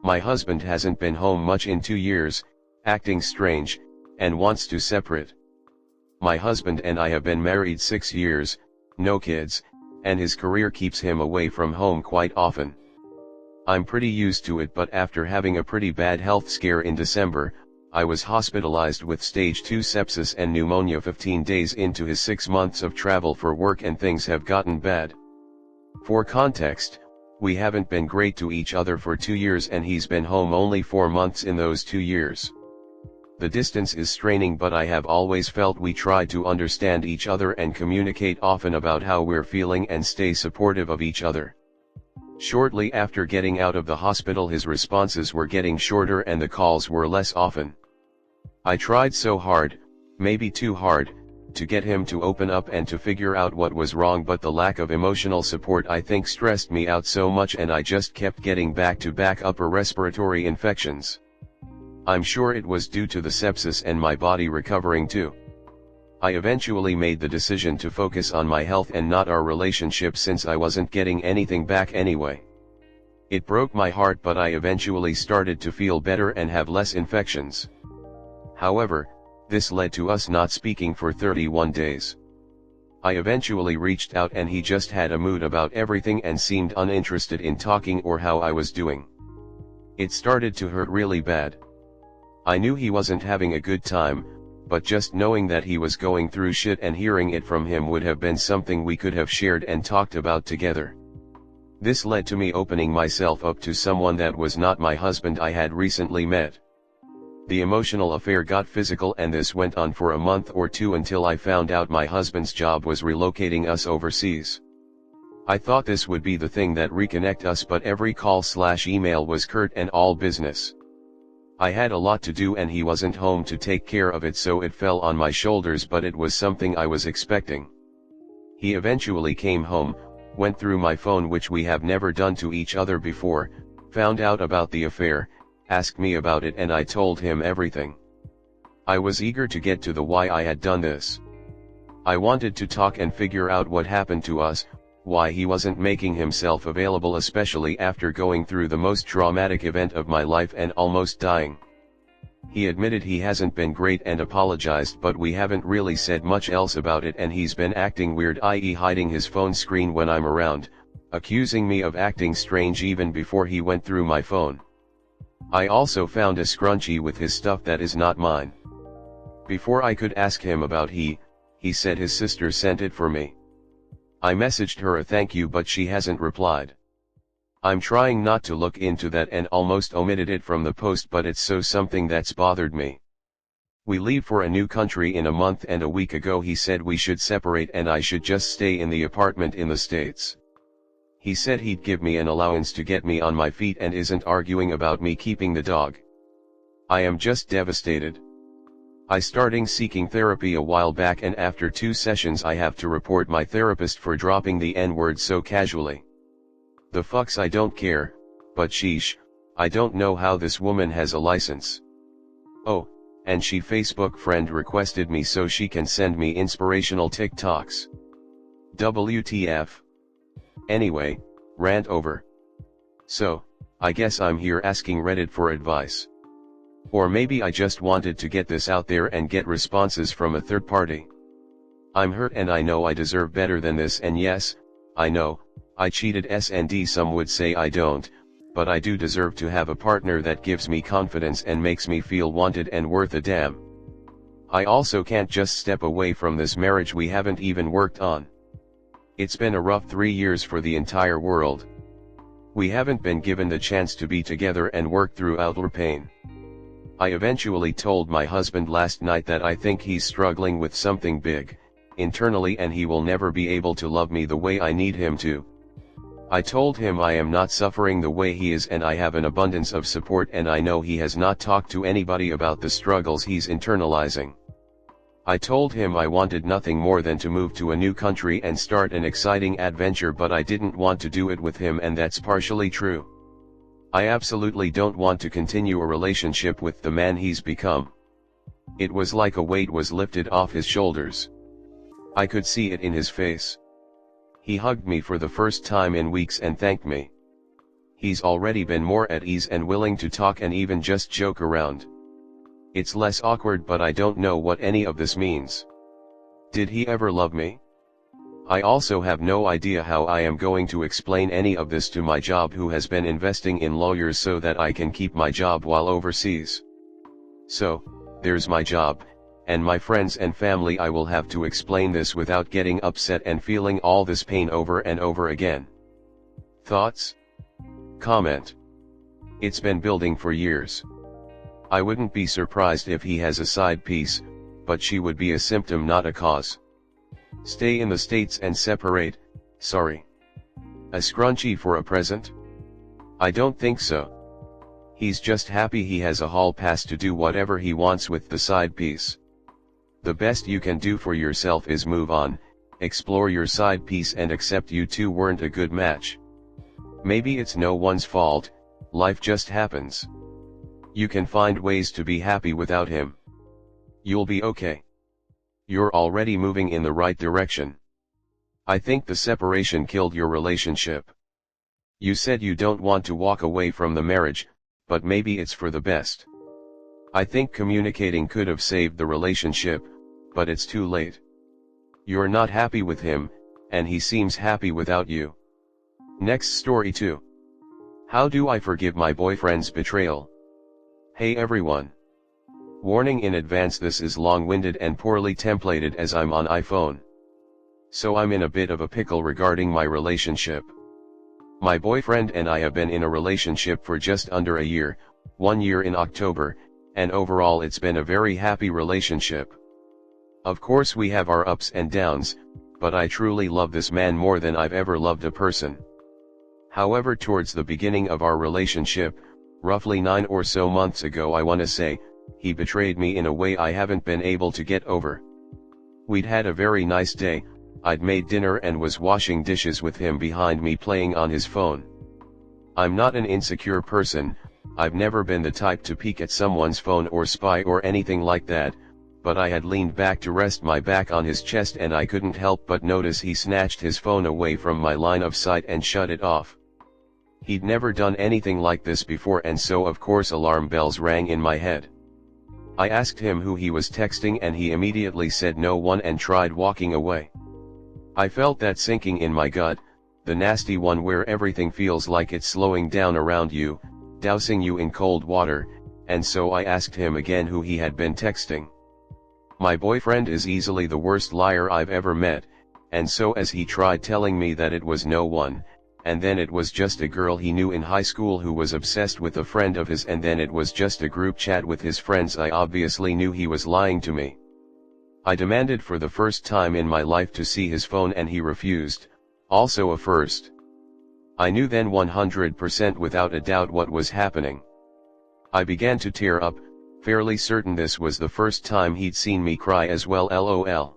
My husband hasn't been home much in 2 years, acting strange, and wants to separate. My husband and I have been married 6 years, no kids, and his career keeps him away from home quite often. I'm pretty used to it, but after having a pretty bad health scare in December, I was hospitalized with stage 2 sepsis and pneumonia 15 days into his 6 months of travel for work, and things have gotten bad. For context, we haven't been great to each other for 2 years, and he's been home only 4 months in those 2 years. The distance is straining, but I have always felt we try to understand each other and communicate often about how we're feeling and stay supportive of each other. Shortly after getting out of the hospital, his responses were getting shorter and the calls were less often. I tried so hard, maybe too hard, to get him to open up and to figure out what was wrong, but the lack of emotional support I think stressed me out so much, and I just kept getting back-to-back upper respiratory infections. I'm sure it was due to the sepsis and my body recovering too. I eventually made the decision to focus on my health and not our relationship, since I wasn't getting anything back anyway. It broke my heart, but I eventually started to feel better and have less infections. However, this led to us not speaking for 31 days. I eventually reached out, and he just had a mood about everything and seemed uninterested in talking or how I was doing. It started to hurt really bad. I knew he wasn't having a good time, but just knowing that he was going through shit and hearing it from him would have been something we could have shared and talked about together. This led to me opening myself up to someone that was not my husband I had recently met. The emotional affair got physical, and this went on for a month or two until I found out my husband's job was relocating us overseas. I thought this would be the thing that reconnect us, but every call/email was curt and all business. I had a lot to do and he wasn't home to take care of it, so it fell on my shoulders, but it was something I was expecting. He eventually came home, went through my phone, which we have never done to each other before, found out about the affair, asked me about it, and I told him everything. I was eager to get to the why I had done this. I wanted to talk and figure out what happened to us, why he wasn't making himself available, especially after going through the most traumatic event of my life and almost dying. He admitted he hasn't been great and apologized, but we haven't really said much else about it, and he's been acting weird, i.e. hiding his phone screen when I'm around, accusing me of acting strange even before he went through my phone. I also found a scrunchie with his stuff that is not mine. Before I could ask him about he said his sister sent it for me. I messaged her a thank you, but she hasn't replied. I'm trying not to look into that and almost omitted it from the post, but it's something that's bothered me. We leave for a new country in a month, and a week ago he said we should separate and I should just stay in the apartment in the States. He said he'd give me an allowance to get me on my feet and isn't arguing about me keeping the dog. I am just devastated. I started seeking therapy a while back, and after 2 sessions I have to report my therapist for dropping the N-word so casually. The fucks, I don't care, but sheesh, I don't know how this woman has a license. Oh, and she Facebook friend requested me so she can send me inspirational TikToks. WTF. Anyway, rant over. So, I guess I'm here asking Reddit for advice. Or maybe I just wanted to get this out there and get responses from a third party. I'm hurt and I know I deserve better than this, and yes, I know, I cheated and some would say I don't, but I do deserve to have a partner that gives me confidence and makes me feel wanted and worth a damn. I also can't just step away from this marriage we haven't even worked on. It's been a rough 3 years for the entire world. We haven't been given the chance to be together and work through our pain. I eventually told my husband last night that I think he's struggling with something big, internally, and he will never be able to love me the way I need him to. I told him I am not suffering the way he is and I have an abundance of support, and I know he has not talked to anybody about the struggles he's internalizing. I told him I wanted nothing more than to move to a new country and start an exciting adventure, but I didn't want to do it with him, and that's partially true. I absolutely don't want to continue a relationship with the man he's become. It was like a weight was lifted off his shoulders. I could see it in his face. He hugged me for the first time in weeks and thanked me. He's already been more at ease and willing to talk and even just joke around. It's less awkward, but I don't know what any of this means. Did he ever love me? I also have no idea how I am going to explain any of this to my job, who has been investing in lawyers so that I can keep my job while overseas. So, there's my job, and my friends and family. I will have to explain this without getting upset and feeling all this pain over and over again. Thoughts? Comment. It's been building for years. I wouldn't be surprised if he has a side piece, but she would be a symptom, not a cause. Stay in the States and separate, sorry. A scrunchie for a present? I don't think so. He's just happy he has a hall pass to do whatever he wants with the side piece. The best you can do for yourself is move on, explore your side piece and accept you two weren't a good match. Maybe it's no one's fault, life just happens. You can find ways to be happy without him. You'll be okay. You're already moving in the right direction. I think the separation killed your relationship. You said you don't want to walk away from the marriage, but maybe it's for the best. I think communicating could have saved the relationship, but it's too late. You're not happy with him, and he seems happy without you. Next story 2. How do I forgive my boyfriend's betrayal? Hey everyone. Warning in advance, this is long-winded and poorly templated as I'm on iPhone. So I'm in a bit of a pickle regarding my relationship. My boyfriend and I have been in a relationship for just under a year, 1 year in October, and overall it's been a very happy relationship. Of course we have our ups and downs, but I truly love this man more than I've ever loved a person. However, towards the beginning of our relationship, roughly 9 or so months ago I wanna say, he betrayed me in a way I haven't been able to get over. We'd had a very nice day, I'd made dinner and was washing dishes with him behind me playing on his phone. I'm not an insecure person, I've never been the type to peek at someone's phone or spy or anything like that, but I had leaned back to rest my back on his chest and I couldn't help but notice he snatched his phone away from my line of sight and shut it off. He'd never done anything like this before, and so of course alarm bells rang in my head. I asked him who he was texting and he immediately said no one and tried walking away. I felt that sinking in my gut, the nasty one where everything feels like it's slowing down around you, dousing you in cold water, and so I asked him again who he had been texting. My boyfriend is easily the worst liar I've ever met, and so as he tried telling me that it was no one, and then it was just a girl he knew in high school who was obsessed with a friend of his, and then it was just a group chat with his friends, I obviously knew he was lying to me. I demanded for the first time in my life to see his phone and he refused, also a first. I knew then 100% without a doubt what was happening. I began to tear up, fairly certain this was the first time he'd seen me cry as well, lol.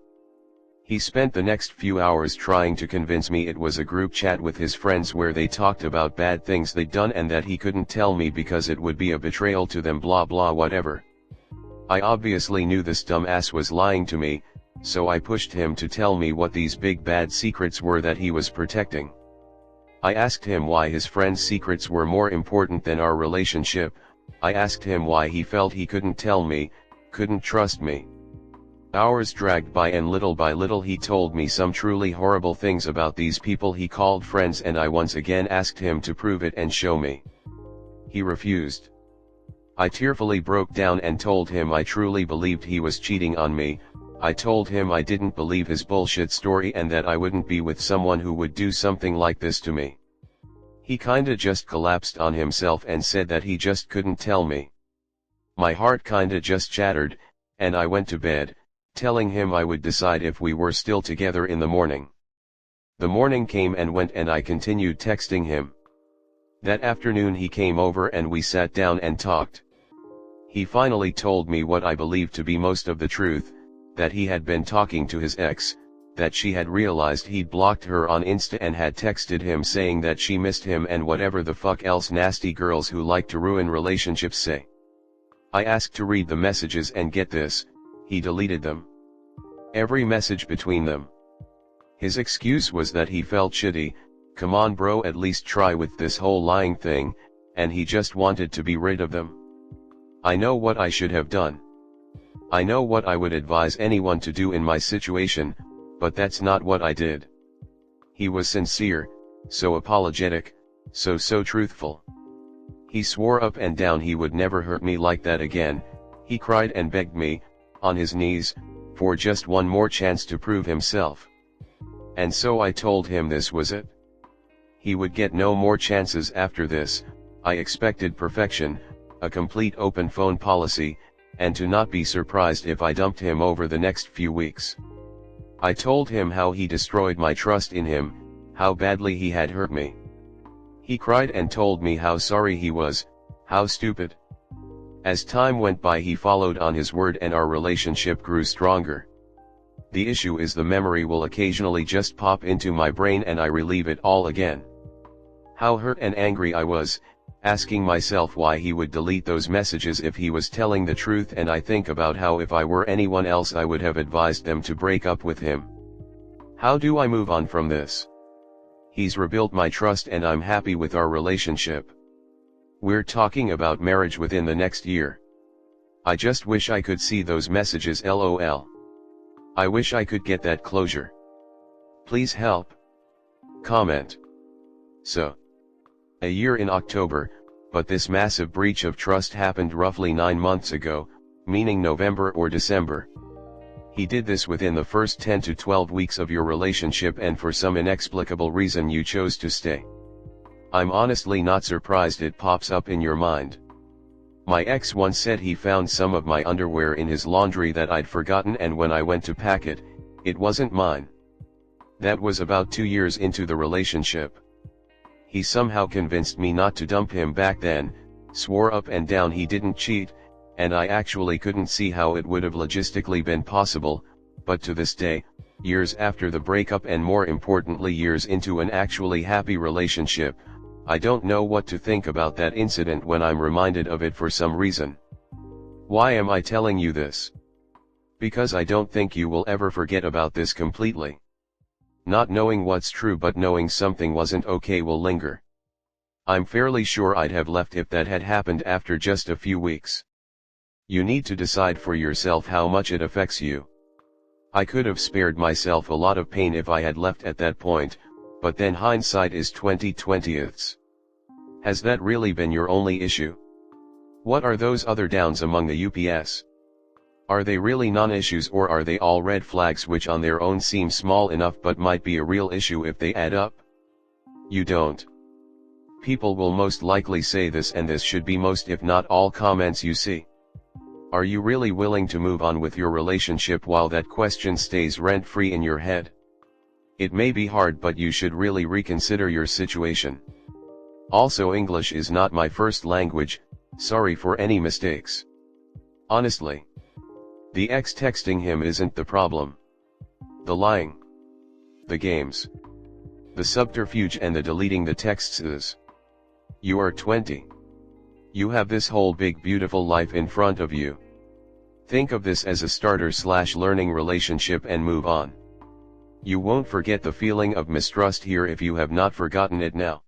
He spent the next few hours trying to convince me it was a group chat with his friends where they talked about bad things they'd done and that he couldn't tell me because it would be a betrayal to them, blah blah whatever. I obviously knew this dumbass was lying to me, so I pushed him to tell me what these big bad secrets were that he was protecting. I asked him why his friends' secrets were more important than our relationship. I asked him why he felt he couldn't tell me, couldn't trust me. Hours dragged by and little by little he told me some truly horrible things about these people he called friends, and I once again asked him to prove it and show me. He refused. I tearfully broke down and told him I truly believed he was cheating on me. I told him I didn't believe his bullshit story and that I wouldn't be with someone who would do something like this to me. He kinda just collapsed on himself and said that he just couldn't tell me. My heart kinda just shattered, and I went to bed, telling him I would decide if we were still together in the morning. The morning came and went and I continued texting him. That afternoon he came over and we sat down and talked. He finally told me what I believed to be most of the truth, that he had been talking to his ex, that she had realized he'd blocked her on Insta and had texted him saying that she missed him and whatever the fuck else nasty girls who like to ruin relationships say. I asked to read the messages and get this, he deleted them. Every message between them. His excuse was that he felt shitty, Come on bro, at least try with this whole lying thing, and he just wanted to be rid of them. I know what I should have done. I know what I would advise anyone to do in my situation, but that's not what I did. He was sincere, so apologetic, so truthful. He swore up and down he would never hurt me like that again. He cried and begged me, on his knees, for just one more chance to prove himself. And so I told him this was it. He would get no more chances after this. I expected perfection, a complete open phone policy, and to not be surprised if I dumped him over the next few weeks. I told him how he destroyed my trust in him, how badly he had hurt me. He cried and told me how sorry he was, how stupid. As time went by he followed on his word and our relationship grew stronger. The issue is the memory will occasionally just pop into my brain and I relive it all again. How hurt and angry I was, asking myself why he would delete those messages if he was telling the truth, and I think about how if I were anyone else I would have advised them to break up with him. How do I move on from this? He's rebuilt my trust and I'm happy with our relationship. We're talking about marriage within the next year. I just wish I could see those messages, lol. I wish I could get that closure. Please help. Comment. So. A year in October, but this massive breach of trust happened roughly 9 months ago, meaning November or December. He did this within the first 10 to 12 weeks of your relationship, and for some inexplicable reason you chose to stay. I'm honestly not surprised it pops up in your mind. My ex once said he found some of my underwear in his laundry that I'd forgotten, and when I went to pack it, it wasn't mine. That was about 2 years into the relationship. He somehow convinced me not to dump him back then, swore up and down he didn't cheat, and I actually couldn't see how it would have logistically been possible, but to this day, years after the breakup and more importantly years into an actually happy relationship, I don't know what to think about that incident when I'm reminded of it for some reason. Why am I telling you this? Because I don't think you will ever forget about this completely. Not knowing what's true but knowing something wasn't okay will linger. I'm fairly sure I'd have left if that had happened after just a few weeks. You need to decide for yourself how much it affects you. I could have spared myself a lot of pain if I had left at that point, but then hindsight is 20/20. Has that really been your only issue? What are those other downs among the UPS? Are they really non-issues, or are they all red flags which on their own seem small enough but might be a real issue if they add up? You don't. People will most likely say this, and this should be most if not all comments you see. Are you really willing to move on with your relationship while that question stays rent-free in your head? It may be hard, but you should really reconsider your situation. Also, English is not my first language, sorry for any mistakes. Honestly. The ex texting him isn't the problem. The lying. The games. The subterfuge and the deleting the texts is. You are 20. You have this whole big beautiful life in front of you. Think of this as a starter/learning relationship and move on. You won't forget the feeling of mistrust here if you have not forgotten it now.